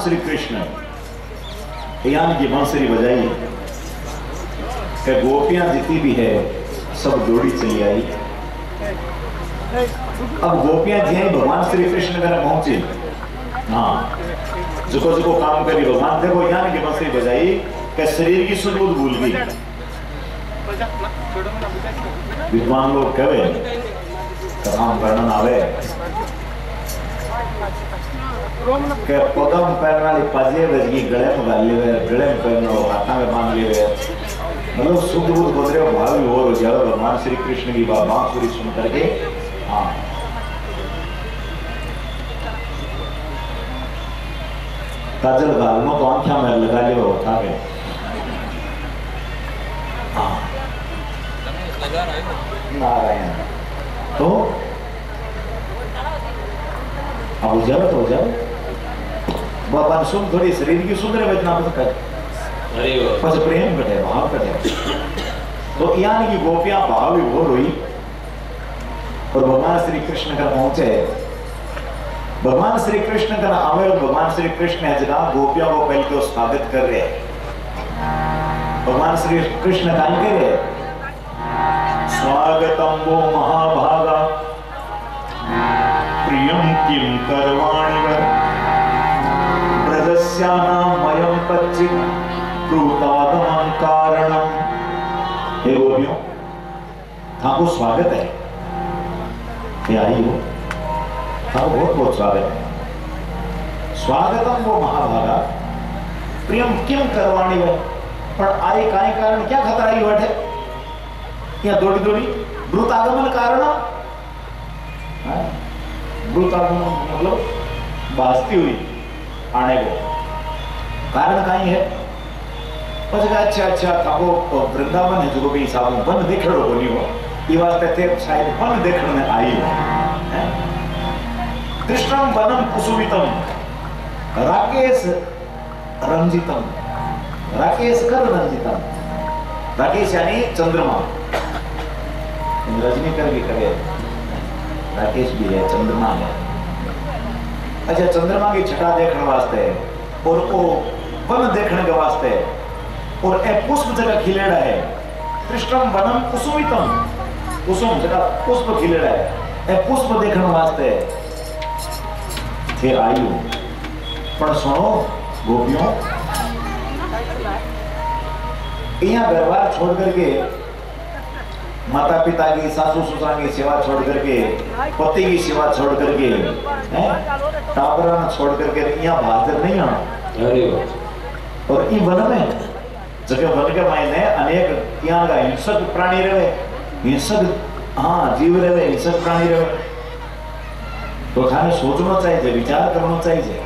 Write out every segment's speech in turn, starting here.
श्री कृष्ण यानी कि बांसुरी बजाई कि गोपियां जितनी भी है सब जोड़ी चली आई। अब गोपियां जी भगवान श्री कृष्ण घर पहुंचे, हाँ जुको जुको काम करी भगवान देखो यानी कि बांसुरी बजाई कि शरीर की सुबुद भूल गई। विद्वान लोग कहे काम करना आवे के पगम पैर वाली पजे बजगी गले में डाल लिए गले में पहनो हाथा में बांध लिए मतलब शुद्ध बुद्ध बोल रहे भावी हो जाओ भगवान श्री कृष्ण की बात बांसुरी सुन करके। हाँ काजल गाल में तो आंखें में लगा लिया उठा के। हाँ नारायण तो अब हो जाओ तो हो जाओ भगवान सुन थोड़ी शरीर की सुंदर बचना कर बस प्रेम कटे भाव कटे। तो यानी कि गोपियां भाव विभोर हुई और भगवान श्री कृष्ण का पहुंचे। भगवान श्री कृष्ण का आवे और भगवान श्री कृष्ण है जगह गोपियों को पहले तो स्वागत कर रहे। भगवान श्री कृष्ण का कह रहे स्वागतम वो महाभागा प्रियम किम करवाणि वर ब्रजस्यानाम मयम पच्चित प्रूतागमन कारणम। हे गोपियों आपको स्वागत है, ये आई हो आपको बहुत बहुत स्वागत है। स्वागतम वो महाभागा प्रियम किम करवाणी वर, पर आई काई कारण क्या खतरा ही बैठे या दौड़ी दौड़ी ब्रूतागमन कारण। ब्रूतागमन मतलब बाजती हुई आने को कारण कहीं है। अच्छा अच्छा ताको वृंदावन है जो भी हिसाब में वन देखने को नहीं हो ये वास्ते थे शायद वन देखने में आई हो। कृष्णम वनम कुसुमितम राकेश रंजितम, राकेश कर रंजितम। राकेश यानी चंद्रमा, रजनी कर भी करे राकेश भी है चंद्रमा है। अच्छा चंद्रमा की छटा देखने वास्ते और वो वन देखने के वास्ते और ए पुष्प जगह खिलेड़ा है। कृष्णम वनम कुसुमितम, कुसुम जगह पुष्प खिलेड़ा है ए पुष्प देखने वास्ते थे आयु। पर सुनो गोपियों यहाँ घरबार छोड़ करके माता पिता की सासू ससुरा की सेवा छोड़ करके पति की सेवा छोड़ करके टाबरा छोड़ करके यहाँ बाहर नहीं आना। और इन वन में जगह वन के मायने अनेक यहाँ का हिंसक प्राणी रहे, हिंसक हाँ जीव रहे, हिंसक प्राणी रहे। तो थाने सोचना चाहिए, विचार करना चाहिए।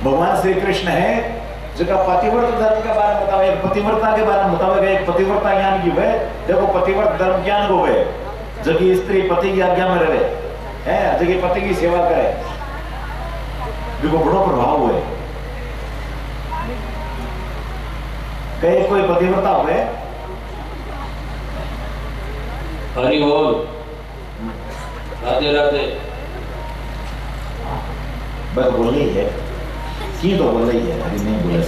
भगवान श्री कृष्ण है जगह पतिव्रत धर्म के बारे में बतावे, पतिव्रता के बारे में बतावे। एक पतिव्रता ज्ञान की है, देखो पतिव्रत धर्म ज्ञान को है जगह स्त्री पति की आज्ञा में रहे है, जगह पति की सेवा करे, देखो बड़ो प्रभाव हुए। कई कोई पतिव्रता हुए हरि बोल राधे राधे बस बोल रही है की तो बोल रही है, हरि नहीं बोले।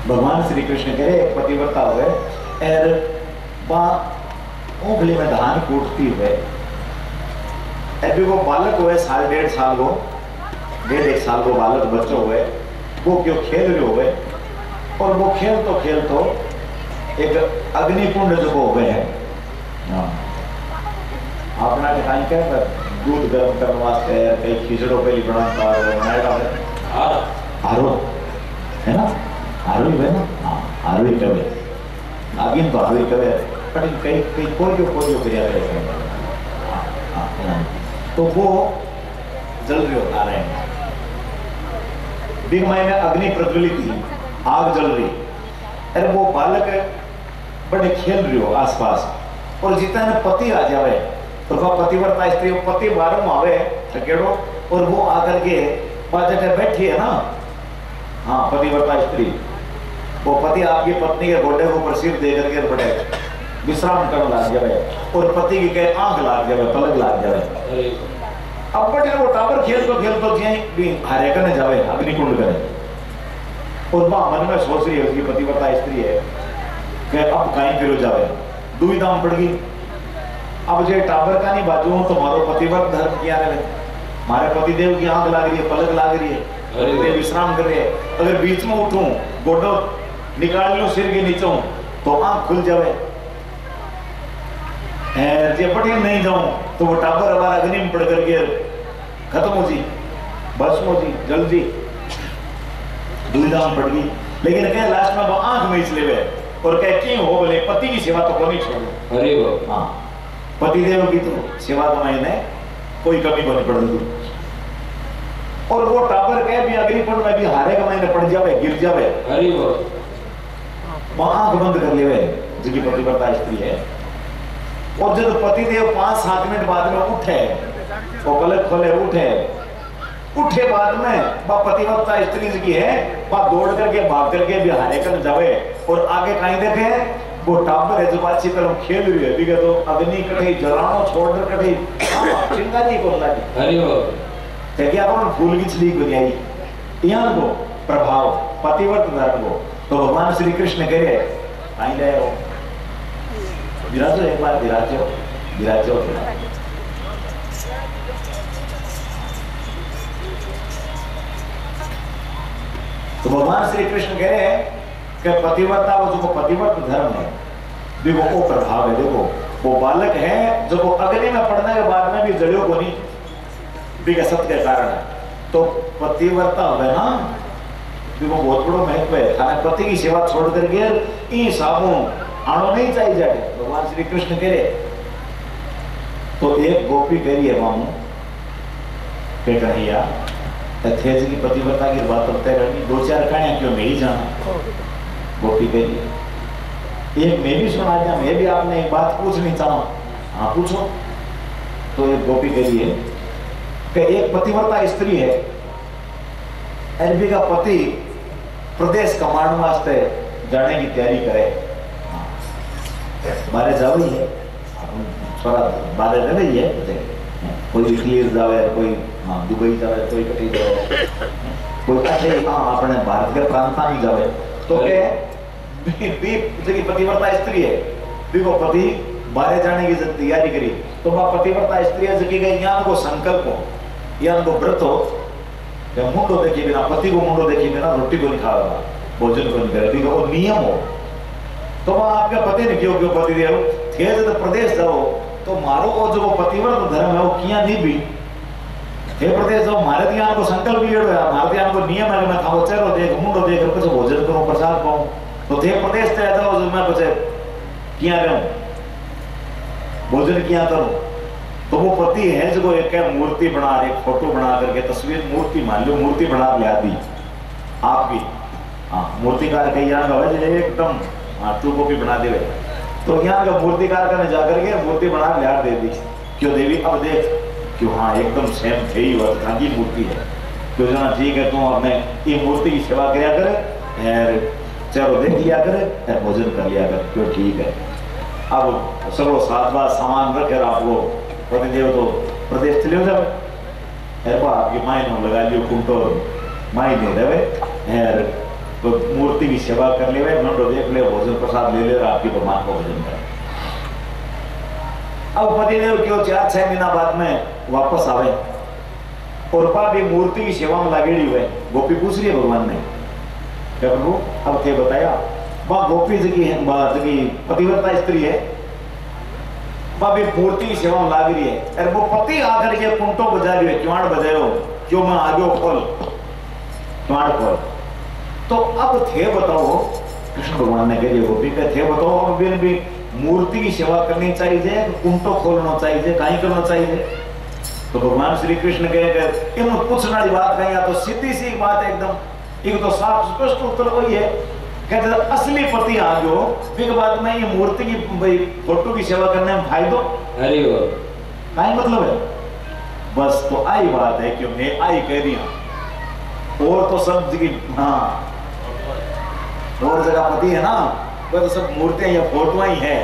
भगवान श्री कृष्ण कह रहे पतिव्रता हुए और ऊँगली में धान कूटती हुए अभी वो बालक हुए साल डेढ़ साल को, डेढ़ एक साल को बालक बच्चों हुए, वो क्यों खेल रहे हुए और वो खेल तो एक अग्निकुंड जो हो गए हैं अपना कहीं क्या दूध गर्म करने वास्ते कई खिचड़ों पे बनाता आरो है ना, आरो ही है ना, हाँ आरो ही कवे आगिन तो आरो ही कवे पर कई कई कोई जो क्रिया करे तो वो जल रही हो नारायण बिग मायने अग्नि प्रज्वलित थी, आग जल रही। अरे वो बालक बड़े खेल रही हो आसपास और जितना पति आ जावे तो वह पतिव्रता स्त्री पति बारम आवे थकेड़ो और वो आकर के पाजटे बैठी है ना, हाँ पतिव्रता स्त्री वो पति आपकी पत्नी के गोडे को ऊपर सिर दे करके बड़े विश्राम करने लग जावे और पति की कहे आंख लाग जावे, पलक लाग जावे। अब बटे वो टावर खेल तो भी हारे करने जावे अग्निकुंड करे और वहां मन में सोच रही है उसकी पतिव्रता स्त्री है कि अब कहीं फिर जावे, दुविधा में पड़ गई। अब जो टावर का नहीं बाजू तो मारो पतिव्रत धर्म किया रहे, हमारे पतिदेव की आंख लाग रही है, पलक लाग रही है, विश्राम कर रहे हैं। अगर बीच में उठूं गोडो निकाल लूं सिर के नीचे तो आंख खुल जावे जे पटिया नहीं जाऊं तो वो टाबर हमारा अग्नि में पड़ करके खत्म हो जी, भस्म हो जी, जल जी, दुविधा में पड़ गई। लेकिन कह लास्ट में वो आंख में इसलिए वे और कह क्यों हो बोले पति की सेवा तो कोनी छोड़ो। अरे वो हाँ, पति देव की तो सेवा तो मैंने कोई कमी को नहीं पड़ दी। और वो टाबर कह भी अग्निकुंड में भी हारे का मैंने पड़ जावे, गिर जावे। अरे वो आंख बंद कर ले जिसकी पतिव्रता स्त्री है। और जब पति देव 5-7 मिनट बाद में उठे, वो पलक खोले उठे बाद में वह पतिव्रता स्त्री की है, वह दौड़ करके भाग करके भी हारे कर जावे और आगे कहीं देखे वो टाबर है जो अच्छी तरह खेल रही है। बिगे तो अग्नि कटे जलानो छोड़ कटे चिंगारी को लगी। अरे वो क्या कौन फूल की छली को आई यहाँ को प्रभाव पतिव्रत धर्म को तो भगवान श्री कृष्ण कह रहे आई ले विराजो, एक बार विराजो। तो भगवान श्री कृष्ण कह रहे हैं कि पतिव्रता वो जो पतिव्रत धर्म है देखो वो प्रभाव है। देखो वो बालक है जो वो अग्नि में पड़ने के बाद में भी जड़ियों को नहीं विकसित के कारण है। तो पतिव्रता है ना देखो बहुत बड़ा महत्व है। थाने पति की सेवा छोड़ करके ई साबुन आनो नहीं चाहिए जाए भगवान श्री कृष्ण कह रहे। तो एक गोपी कह रही है मामू के कन्हैया थेज की पतिव्रता की बात करते रही 2-4 कहानियां क्यों नहीं जाना। गोपी कह रही है एक मैं भी सुना दिया, मैं भी आपने एक बात पूछनी चाहूँ। हाँ पूछो। तो एक गोपी कह रही है कि एक पतिव्रता स्त्री है, एलबी का पति प्रदेश कमांड वास्ते जाने की तैयारी करे, बारे जाओ ही है थोड़ा बारे रह रही है, कोई इटली जावे, कोई दुबई जावे, कोई कटी जावे, कोई अच्छे अपने भारत के प्रांत में जावे। तो के पतिव्रता स्त्री है देखो पति बाहर जाने की तैयारी करी तो वह पतिव्रता स्त्री है जगी गई यहाँ को संकल्प हो या उनको व्रत हो मुंडो देखे बिना पति को मुंडो देखे बिना रोटी को नहीं खाएगा, भोजन को नहीं करेगा, वो नियम हो। तो वहां आपके पति ने क्यों पति देव थे जब प्रदेश जाओ तो मारो को जो पतिव्रत धर्म है वो किया नहीं भी थे प्रदेश जाओ मारे दिया को संकल्प लियो है, मारे दिया को नियम है कि मैं खाओ चेहरो देख मुंडो देख कुछ भोजन करो प्रसाद पाऊं। तो थे प्रदेश से जाओ जो मैं कुछ किया रहूं भोजन किया करूं। तो वो पति है जो एक मूर्ति बना रहे, फोटो बना करके तस्वीर मूर्ति मान लो मूर्ति बना ले आती आपकी। हाँ मूर्तिकार कहीं यहाँ का एकदम टू कॉपी बना दे। तो यहाँ का मूर्तिकार का जाकर के मूर्ति बना ले आ दे दी क्यों देवी अब देख क्यों हाँ एकदम सेम थे ही गांधी मूर्ति है क्यों जना ठीक है तुम अपने ये मूर्ति की सेवा किया करे चलो देख लिया करे भोजन कर लिया कर क्यों ठीक है। अब सब साथ बात सामान रखे आप वो पतिदेव तो प्रदेश चले जाए आपकी माई ने लगा लियो कुंटो माई नहीं रहे तो मूर्ति की सेवा कर ले मंडो देख ले भोजन प्रसाद ले ले आपकी भगवान को भोजन करे। अब पतिदेव क्यों 4-6 महीना बाद में वापस आवे और पा भी मूर्ति की सेवा में लागेड़ी हुए। गोपी पूछ रही है भगवान ने क्या प्रभु अब क्या बताया वह गोपी जगी है जगी पतिव्रता स्त्री है वह भी मूर्ति की सेवा में लाग रही है। अरे वो पति आकर के कुंटो बजा रही है क्वाड़ बजायो क्यों मैं आगे खोल क्वाड़ खोल। तो अब थे बताओ कृष्ण भगवान ने कह गोपी का थे बताओ अब भी मूर्ति की सेवा करनी चाहिए कुंटो खोलना चाहिए कहीं करना चाहिए। तो भगवान श्री कृष्ण कहे पूछने वाली बात कहीं तो सीधी सी बात है एकदम एक तो साफ स्पष्ट उत्तर वही है कहते असली पति आ गयो फिर बाद में ये मूर्ति की भाई फोटो की सेवा करने में फायदो अरे कहीं मतलब है बस। तो आई बात है कि मैं आई कह दिया और तो सब जगह हाँ और जगह पति है ना वह तो सब मूर्तियां या फोटो ही है।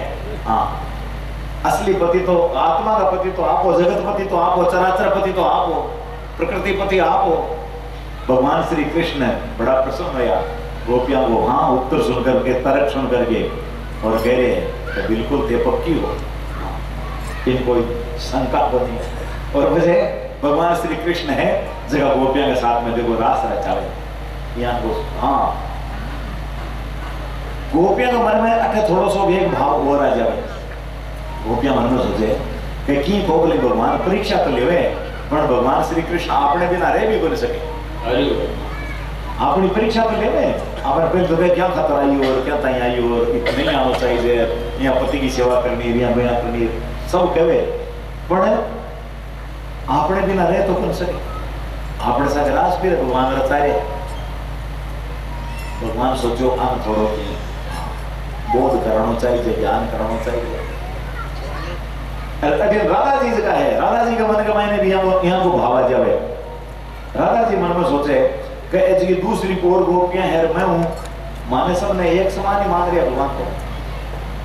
हाँ असली पति तो आत्मा का पति तो आप हो, जगत पति तो आप हो, चराचर पति तो आप हो, प्रकृति पति आप हो। भगवान श्री कृष्ण बड़ा प्रसन्न हुआ गोपियां को हाँ उत्तर सुन करके तर्क सुन करके और कह रहे हैं तो बिल्कुल ते पक्की हो इन कोई शंका बनी। और वजह भगवान श्री कृष्ण है जगह गोपियां के साथ में देखो रास रचावे यहाँ को। हाँ गोपियां के मन में अठे थोड़ा सो एक भाव और आ जाए गोपियां मन में सोचे कि की कोकली भगवान परीक्षा तो लेवे पण भगवान श्री कृष्ण आपने बिना रह भी कोई सके। अरे अपनी परीक्षा तो लेवे अपन पहले तो क्या खतर आई और क्या ताई आई और इतने नहीं आना चाहिए या पति की सेवा करनी या बिना करनी सब कहे पण आपने बिना रह तो कोई सके। आपने साथ रास भी भगवान रचाए भगवान सोचो आम थोड़ो बोध करना चाहिए ज्ञान करना चाहिए। राधा जी का है राधा जी का मन का मायने भी यहाँ को भावा जावे। राधा जी मन में सोचे कि ये दूसरी और गोपियां है मैं हूं माने सब ने एक समान ही मान रहे भगवान को।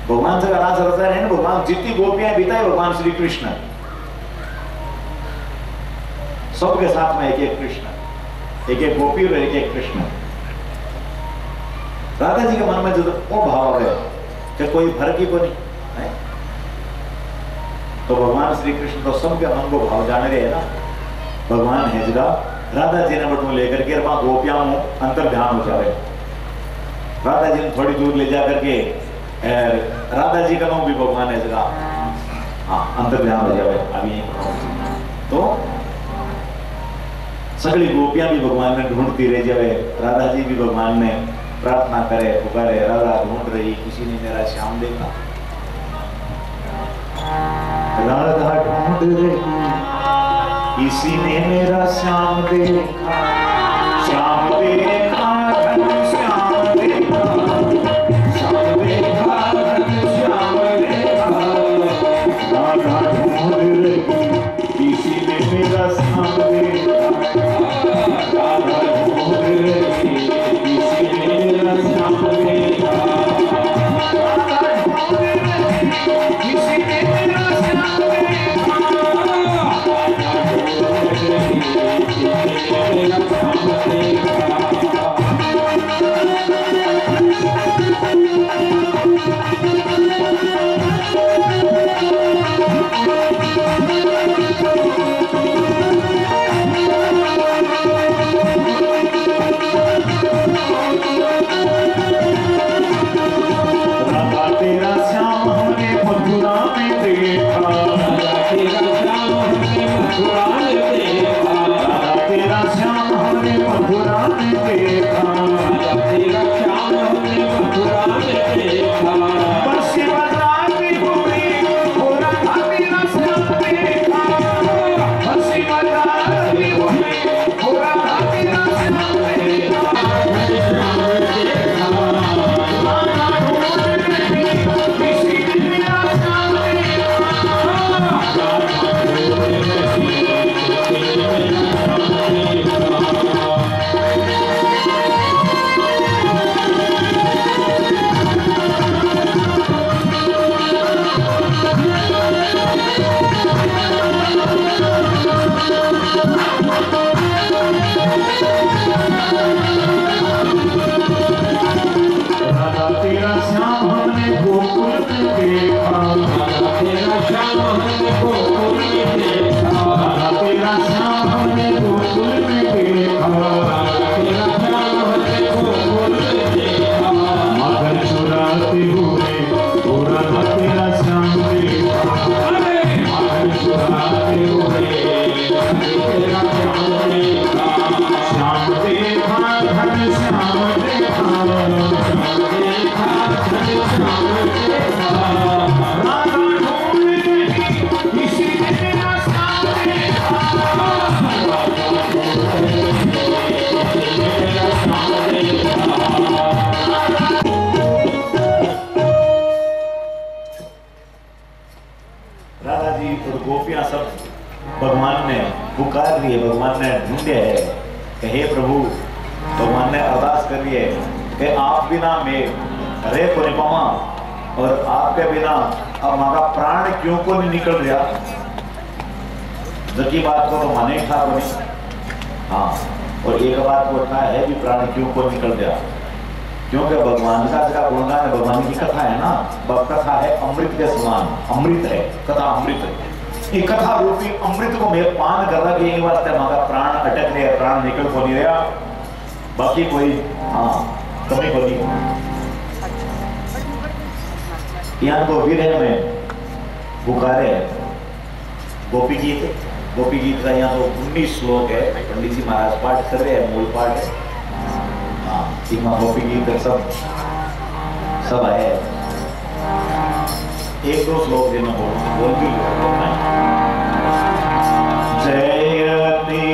भगवान से राज रचा है ना भगवान जितनी गोपियां बिताए भगवान श्री कृष्ण सबके साथ में एक एक कृष्ण एक एक गोपी और एक एक कृष्ण। राधा जी के मन में जो वो भाव है कि कोई फर्क ही को नहीं है तो भगवान श्री कृष्ण तो सबके मन को भाव जाने रहे ना। भगवान है जगह राधा जी ने बटू लेकर के गोपियां अंतर ध्यान हो जाए। राधा जी ने थोड़ी दूर ले जा करके राधा जी का नाम भी भगवान है जगह हाँ अंतर ध्यान हो जाए। अभी तो सगली गोपियां भी भगवान ने ढूंढती रह जाए। राधा जी भी भगवान ने प्रार्थना करे पुकारे राधा ढूंढ रही किसी ने मेरा श्याम देखा। राधा ढूंढ रही किसी ने मेरा श्याम देखा श्याम देखा श्याम देखा श्याम देखा श्याम देखा। राधा ढूंढ रही किसी ने मेरा श्याम देखा राधा ढूंढ रही किसी ने मेरा श्याम देखा राधा ढूंढ रही किसी ने मेरा श्याम देखा। राधा जी और गोपियां सब भगवान ने पुकार रही है भगवान ने ढूंढे है कि हे प्रभु भगवान ने अरदास कर रही है कि आप बिना मैं रह को नहीं पावा और आपके बिना अब हमारा प्राण क्यों को नहीं निकल गया। जबकि बात को तो माने था को नहीं हाँ और एक बात को था है भी प्राण क्यों को निकल गया क्योंकि भगवान का जगह गुणगान भगवान की कथा है ना कथा है अमृत के समान अमृत है कथा अमृत ये कथा रूपी अमृत को मैं पान कर रहा कि वास्ते हमारा प्राण अटक रहे प्राण निकल को नहीं रहा बाकी कोई हाँ कमी को नहीं यहाँ को विरह में पुकारे गोपी गीत। गोपी गीत का यहाँ तो 19 श्लोक है, पंडित जी महाराज पाठ कर रहे हैं, मूल पाठ है। हाँ, इसमें गोपी गीत सब है। एक दो श्लोक दिन में बोल भी जयति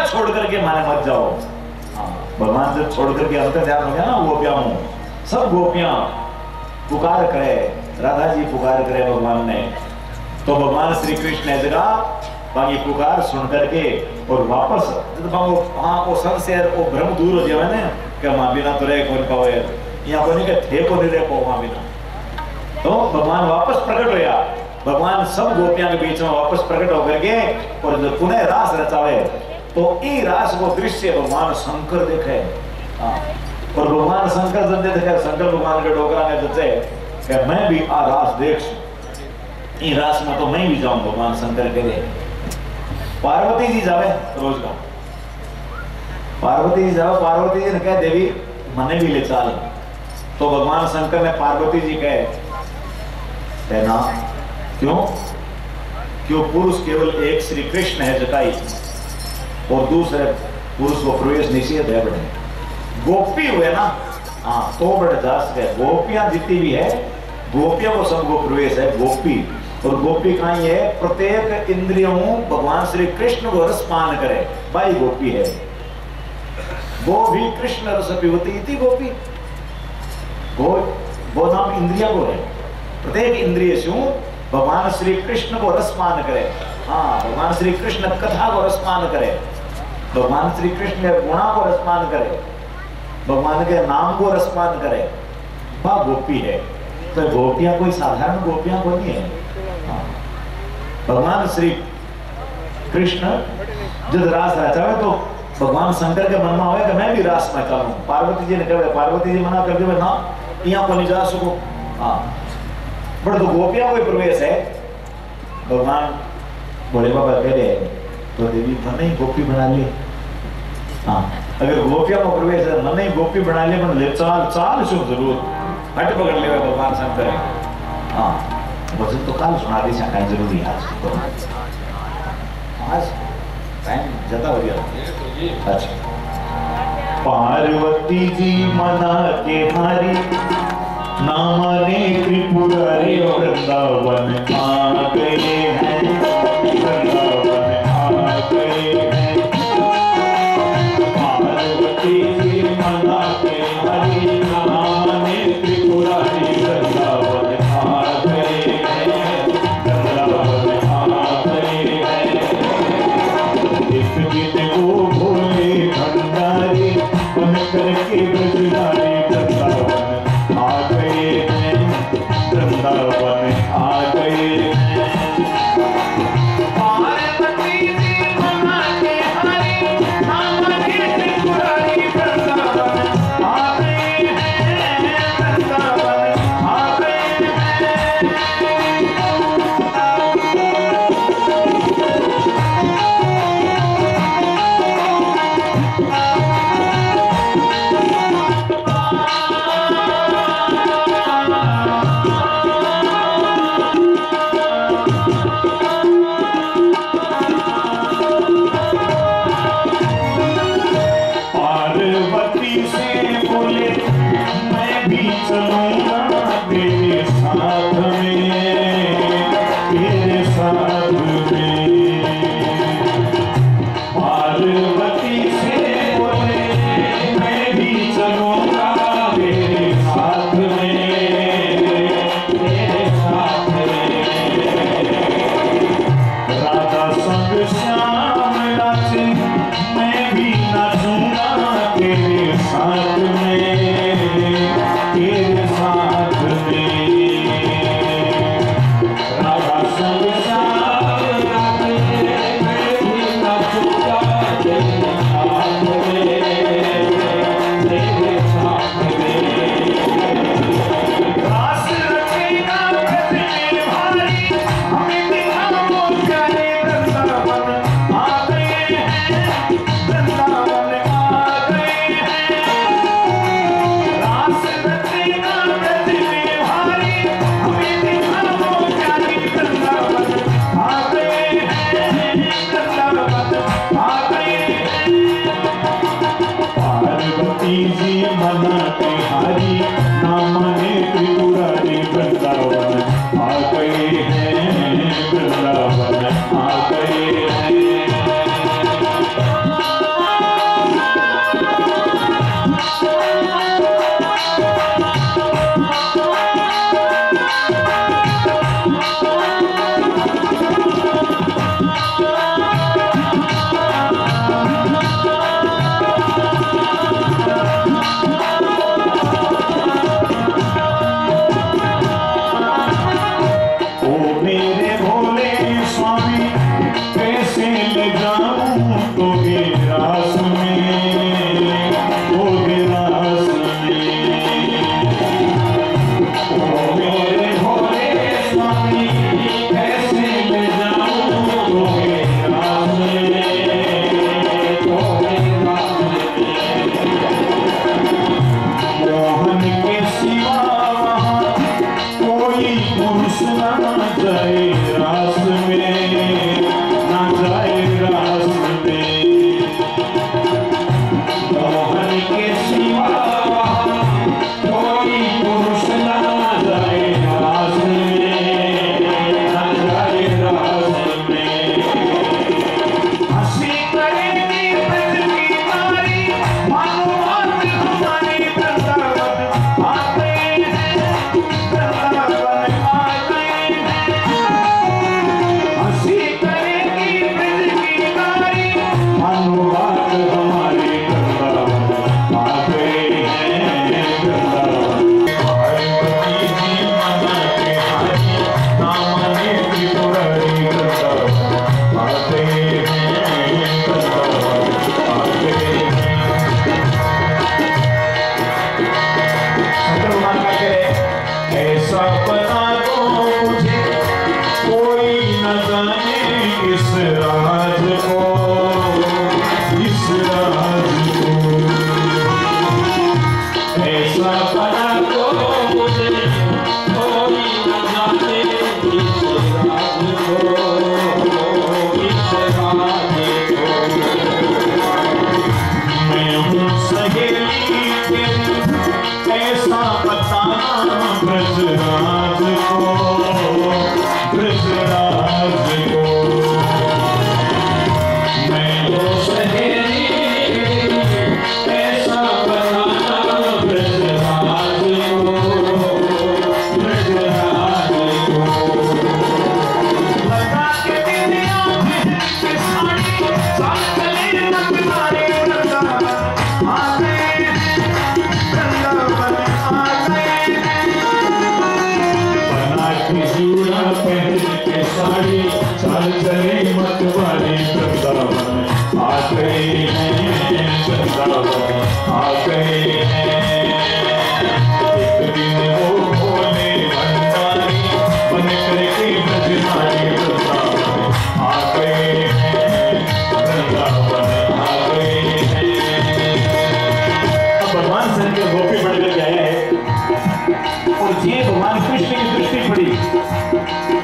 छोड़ करके माने मत जाओ। भगवान जब छोड़ करके अंतर ध्यान हो गया ना, गोपियां सब गोपियां पुकार करे, राधा जी पुकार करे भगवान ने, तो भगवान श्री कृष्ण ने जगह बाकी पुकार सुन करके और वापस वो सब से वो भ्रम दूर हो जाए ना कि माँ बिना तो रह कौन पाओ, यहाँ को नहीं के थे को नहीं रह पाओ माँ बिना। तो भगवान वापस प्रकट होया, भगवान सब गोपियां के बीच में वापस प्रकट होकर के और जब पुनः रास रचावे तो ई रास को दृश्य भगवान शंकर देखे। और भगवान शंकर जब देखे, शंकर भगवान के डोकरा में जचे कि मैं भी आ रास देख ई रास में तो मैं भी जाऊं। भगवान शंकर के लिए पार्वती जी जावे रोज का, पार्वती जी जाओ, पार्वती जी ने कहा देवी मने भी ले चाल। तो भगवान शंकर ने पार्वती जी कहे ना, क्यों? क्यों पुरुष केवल एक श्री कृष्ण है जटाई और दूसरे पुरुष को प्रवेश निषेध है। बड़े गोपी हुए ना, हाँ तो बड़े दास है। गोपियां जितनी भी है, गोपियों को सबको प्रवेश है गोपी। और गोपी कहाँ है? प्रत्येक इंद्रियों भगवान श्री कृष्ण को रसपान करे, भाई गोपी है। गो भी कृष्ण रस पीवती इति गोपी। गो नाम इंद्रिया को है, प्रत्येक इंद्रिय से भगवान श्री कृष्ण को रसपान करे। हाँ, भगवान श्री कृष्ण कथा को रसपान करे, भगवान श्री कृष्ण गुणा को रसपान करे, भगवान के नाम को रसपान करे, वह गोपी है। तो गोपियां कोई साधारण गोपियां को नहीं है। हाँ। भगवान श्री कृष्ण जब रास रचावे तो भगवान शंकर के मन में आवे कि मैं भी रास में चलूं। पार्वती जी ने कहे, पार्वती जी मना कर दे ना, यहाँ को नहीं जा सको। हाँ, बट तो गोपियां कोई प्रवेश है। भगवान भोले बाबा कह रहे तो देवी मन ही गोपी बना ली। हाँ, अगर गोपियां को प्रवेश है मन ही गोपी बना ले, मन ले चाल चाल शो जरूर हट पकड़ ले भगवान शंकर। हाँ, वचन तो काल सुना दी शायद जरूरी है आज टाइम ज्यादा हो गया। अच्छा, पार्वती जी मना के हारी, ना माने त्रिपुरारी वृंदावन आ गए हैं, वृंदावन आ गए हैं। पार्वती जी मना के हारी, ना माने त्रिपुरारी वृंदावन आ गए हैं, वृंदावन आ गए हैं। इस गीत को भोले भंडारी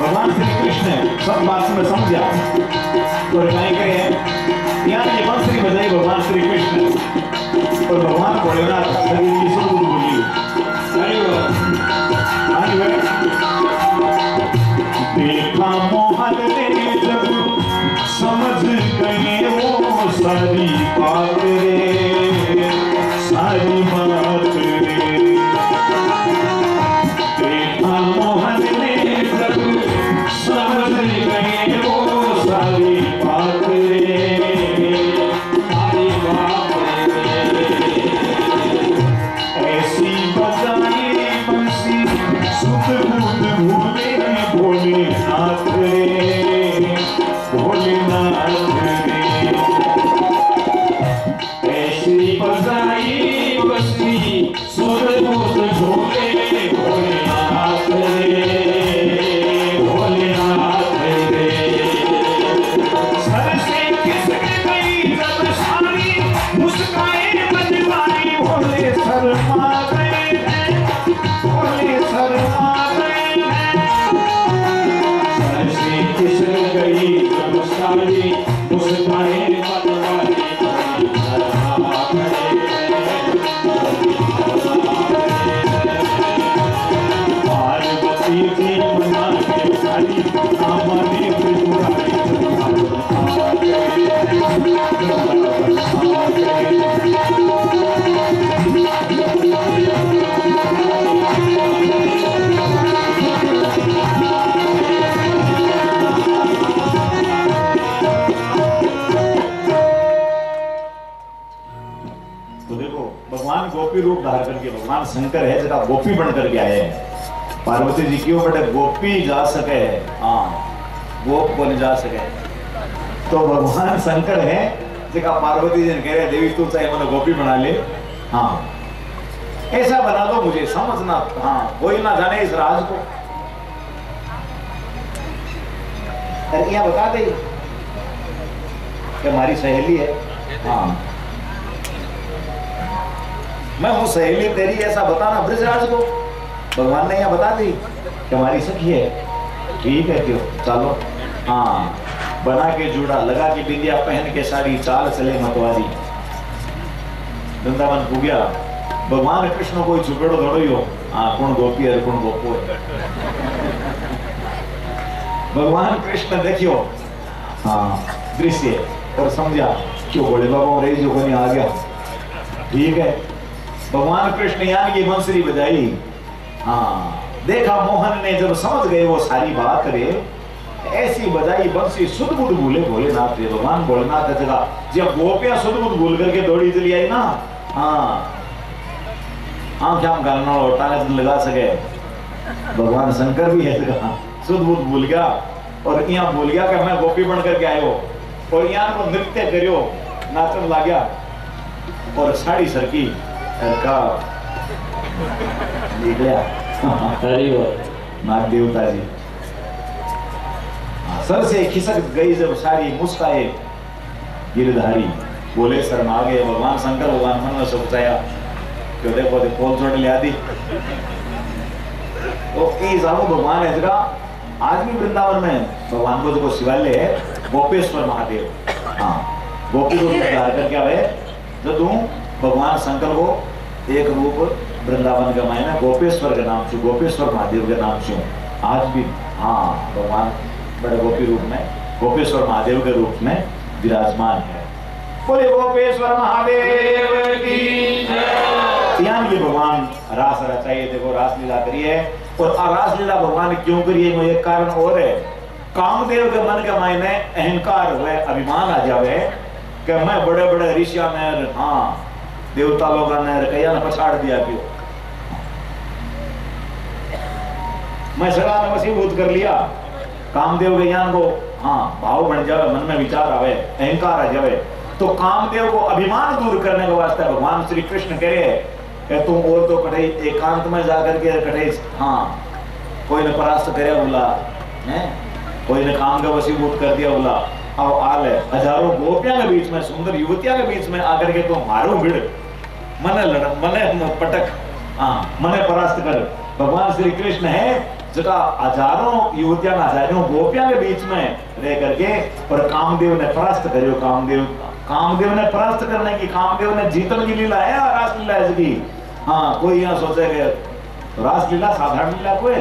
सब बात में समझा और कहीं कहे यहाँ ये बांसुरी बजाई भगवान श्री कृष्ण और भगवान भोलेनाथ शरीर की सब बोली देखा मोहन ने जब समझ गए वो सारी बात रे सारी बात रे देखा मोहन ने जब समझ गए वो सारी बात रे सारी बात रे ऐसी बजाई बंसी सुध बुध भूले भोलेनाथ रे भोलेनाथ रे ऐसी बजाई बंसी सुध बुध भूले भोलेनाथ रे भोलेनाथ रे सर से खिसक गई जब सारी मुस्काए बनवाई भोले शर्मा गए भोले शर्मा गए सर से खिसक गई जब सारी मुस्काए बनवाई भोले शर्मा गए पार्वती जी मना के सारी हमारी त्रिपुरारी तो देखो भगवान गोपी रूप धार करके भगवान शंकर है जरा गोपी बन करके आए हैं। पार्वती जी क्यों बेटे गोपी जा सके हाँ गोप बन जा सके तो भगवान शंकर है जगह पार्वती जी ने कह रहे देवी तू चाहे मैंने गोपी बना ले हाँ ऐसा बना दो मुझे समझना हाँ कोई ना जाने इस राज को अरे यहाँ बता दे कि हमारी सहेली है। हाँ मैं हूँ सहेली तेरी, ऐसा बताना ब्रजराज को। भगवान ने यहाँ बता दी कि हमारी सखी है। ठीक है क्यों, चलो। हाँ बना के जूड़ा, लगा के बिंदिया, पहन के साड़ी, चाल चले मतवारी। वृंदावन को गया, भगवान कृष्ण कोई छुपेड़ो थोड़ो ही हो। हाँ कौन गोपी है कौन गोपो है। भगवान कृष्ण देखियो हाँ दृश्य और समझा क्यों बड़े बाबा रही जो कोई आ गया। ठीक है भगवान कृष्ण यानी की बंसुरी बजाई। हाँ देखा मोहन ने जब समझ गए वो सारी बात रे, ऐसी बजाई बंसी सुध बुध भूले भोलेनाथ रे। भगवान भोलेनाथ जगह जब गोपियां सुध बुध भूल करके दौड़ी चली आई ना, हाँ क्या हम गालना लोटा लगा सके। भगवान शंकर भी है जगह सुध बुध भूल गया और यहाँ भूल गया कि मैं गोपी बन करके आयो और यहाँ को नृत्य करियो, नाचन ला गया और साड़ी सरकी का गया। नाग देवता जी सर से खिसक गई जब सारी, मुस्काए गिरधारी, बोले शर्मा गए। भगवान शंकर भगवान मन में सोचाया क्यों देखो पोल चोट ले आदि। तो भगवान है जगह आज भी वृंदावन में भगवान को जो शिवालय है गोपेश्वर महादेव। हाँ गोपी को धार करके आवे जो तू भगवान शंकर को एक रूप वृंदावन का मायना गोपेश्वर के नाम से, गोपेश्वर महादेव के नाम से आज भी हाँ भगवान बड़े गोपी रूप में गोपेश्वर महादेव के रूप में विराजमान है। बोले गोपेश्वर महादेव की जय। यानी ये भगवान रास रचाइए, देखो रास लीला करिए। और रास लीला भगवान क्यों करिए वो एक कारण और है। कामदेव के मन के मायने अहंकार हुए, अभिमान आ जावे कि मैं बड़े बड़े ऋषिया ने हाँ देवता लोग ने कया ने पछाड़ दिया क्यों, मैं सदा ने वसीभूत कर लिया। कामदेव के ज्ञान को हाँ भाव बन जावे, मन में विचार आवे, अहंकार आ जावे। तो कामदेव को अभिमान दूर करने के वास्ते भगवान श्री कृष्ण कह रहे हैं तुम और तो कठे एकांत में जाकर के कठे हाँ कोई ने परास्त करे बोला है, कोई ने काम का वसीभूत कर दिया बोला। अब आल है हजारों गोपियां के बीच में, सुंदर युवतियों के बीच में आकर के तुम मारो भिड़, मने लड़, मने पटक, हाँ मने परास्त कर। भगवान श्री कृष्ण है जगह हजारों युवतियां हजारों गोपियां के बीच में रह करके और कामदेव ने परास्त करियो। कामदेव ने परास्त करने की, कामदेव ने जीतन की लीला है रास लीला इसकी। हाँ कोई यहाँ सोचेगा रासलीला साधारण लीला कोई।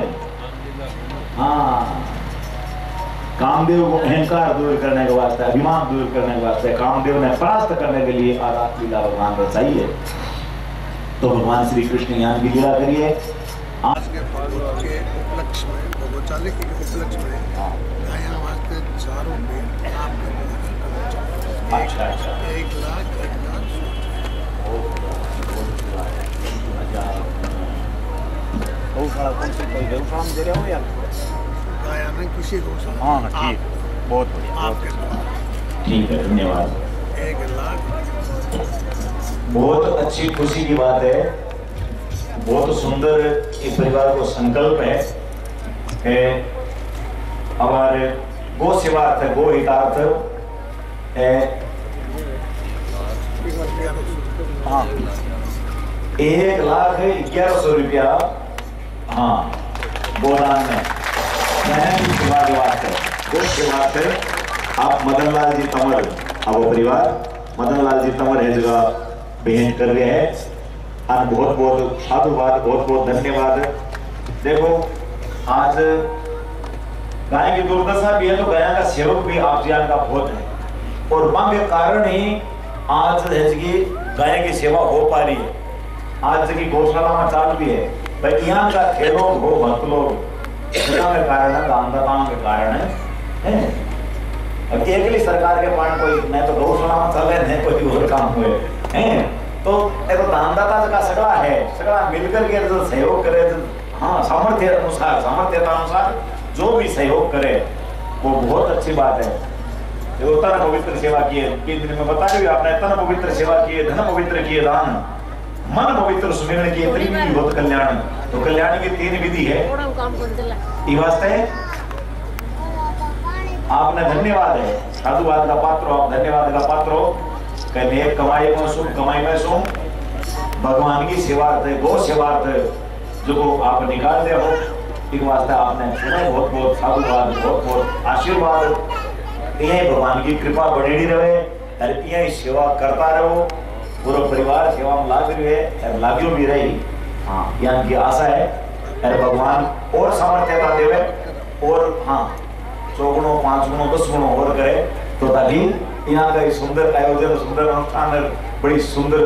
हाँ कामदेव को अहंकार दूर करने के वास्ते, अभिमान दूर करने के वास्ते कामदेव ने परास्त करने के लिए रासलीला भगवान रचाई है। तो भगवान श्री कृष्ण यहाँ की लीला करिए। आज के पर्व के उपलक्ष्य में, भोगोचाले के उपलक्ष्य में गाया वास्ते चारों में आपके अच्छा 1 लाख गौशाला दे रहे हो या गाया में किसी गौशाला। हाँ ठीक, बहुत बढ़िया, आपके द्वारा ठीक है, धन्यवाद। 1 लाख बहुत अच्छी खुशी की बात है, बहुत सुंदर इस परिवार को संकल्प है कि हमारे गो सेवार्थ गो हितार्थ हाँ 1,11,00 रुपया हाँ गोदान में गो सेवार्थ आप मदन लाल जी तंवर, अब वो परिवार मदन लाल जी तंवर है जगह भेंट कर रहे हैं। बहुत बहुत साधुवाद, बहुत बहुत धन्यवाद। देखो आज गाय की दुर्दशा भी है तो गाय का सेवक भी आप ज्ञान का बहुत है और मांग के कारण ही आज गाय की सेवा हो पा रही है। आज की गौशाला में चाल भी है भाई यहाँ का खेलों हो भक्त लोग के कारण है, दानदाताओं के कारण है। अब अकेली सरकार के पान कोई नहीं तो गौशाला में चले नहीं कोई और काम हुए हैं तो दानदाता का सगड़ा है, सगड़ा मिलकर के जो सहयोग करे हाँ सामर्थ्य अनुसार, सामर्थ्यता अनुसार जो भी सहयोग करे वो बहुत अच्छी बात है। जो तन पवित्र सेवा किए, 3 दिन में बता दिया आपने, तन पवित्र सेवा किए, धन पवित्र किए दान, मन पवित्र सुमिरन किए, त्रिविधि बहुत कल्याण। तो कल्याण की 3 विधि है। ये वास्ते आपने धन्यवाद है, साधुवाद का पात्र हो, आप धन्यवाद का पात्र हो। कहने एक कमाई में सुख, कमाई में सुख, भगवान की सेवार्थ, गौ सेवार्थ जो आप निकालते हो, एक वास्ते आपने सुना, बहुत बहुत साधुवाद, बहुत बहुत आशीर्वाद। यही भगवान की कृपा बढ़ी रहे और यही सेवा करता रहो, पूरा परिवार सेवा में लाग रही है और लाग्यो भी रही। हाँ, यहाँ की आशा है अरे भगवान और सामर्थ्यता देवे और हाँ 100 गुणों 5 गुणों 10 गुणों और करे तो ताकि यहाँ का सुंदर आयोजन, सुंदर अनुष्ठान, बड़ी सुंदर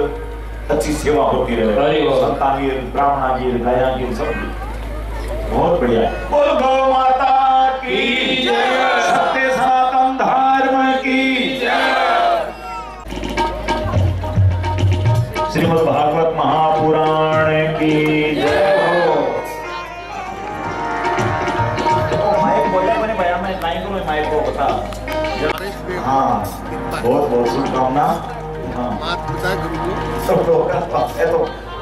अच्छी सेवा होती रहे, संतान की, ब्राह्मणा की, गाया की, सब बहुत बढ़िया। बोल गौ माता की जय, सत्य सनातन धर्म की जय। श्रीमद् भागवत महापुराण की जय हो। माइक बोले मैंने भैया, मैं नहीं करूँ माइक को बता। हाँ, बहुत बहुत शुभकामना। हाँ, तो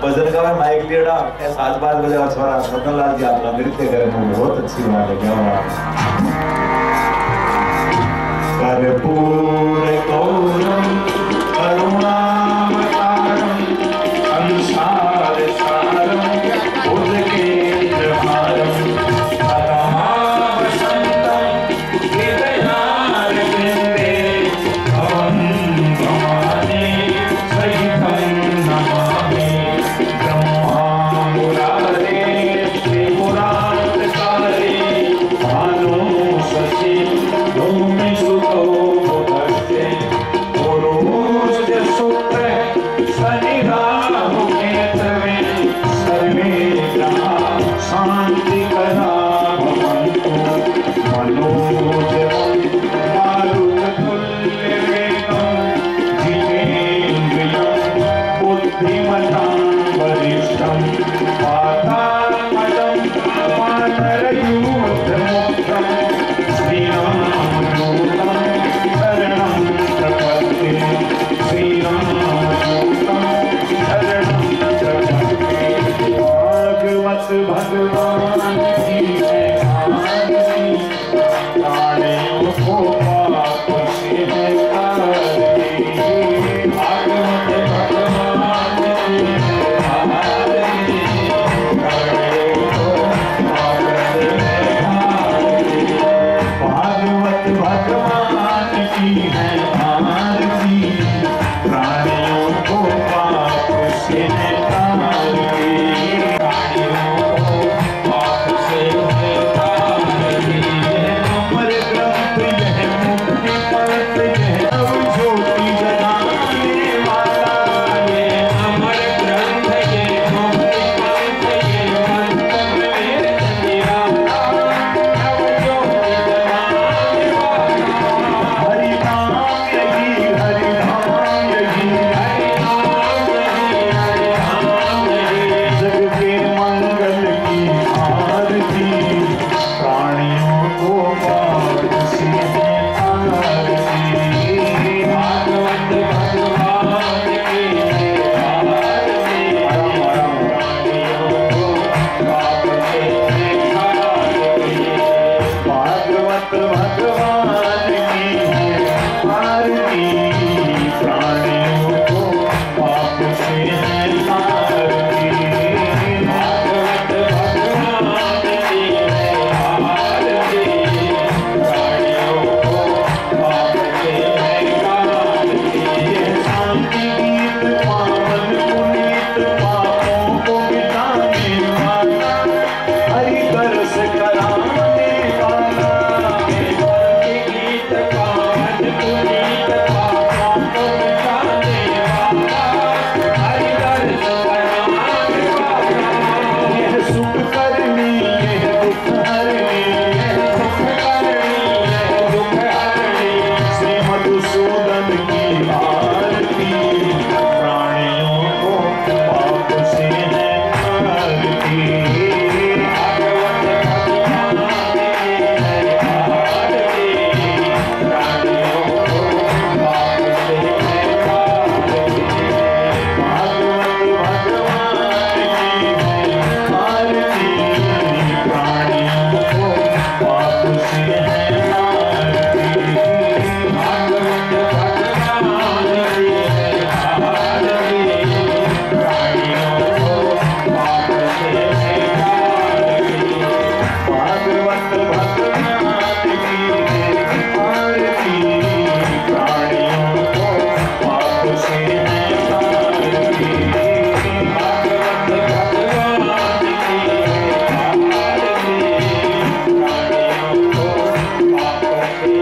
भजन का माइक लिया आज बात बजा छोरा स्वतंत्र लाल जी आपका नृत्य करे, बहुत अच्छी बात है। क्या बात, कर्पूर गौरम करुणावतारम संसार सारम उदकेन्द्रहारम सदावसंतम हृदयारविंदे भवं भवानी सहितं नमामि। पति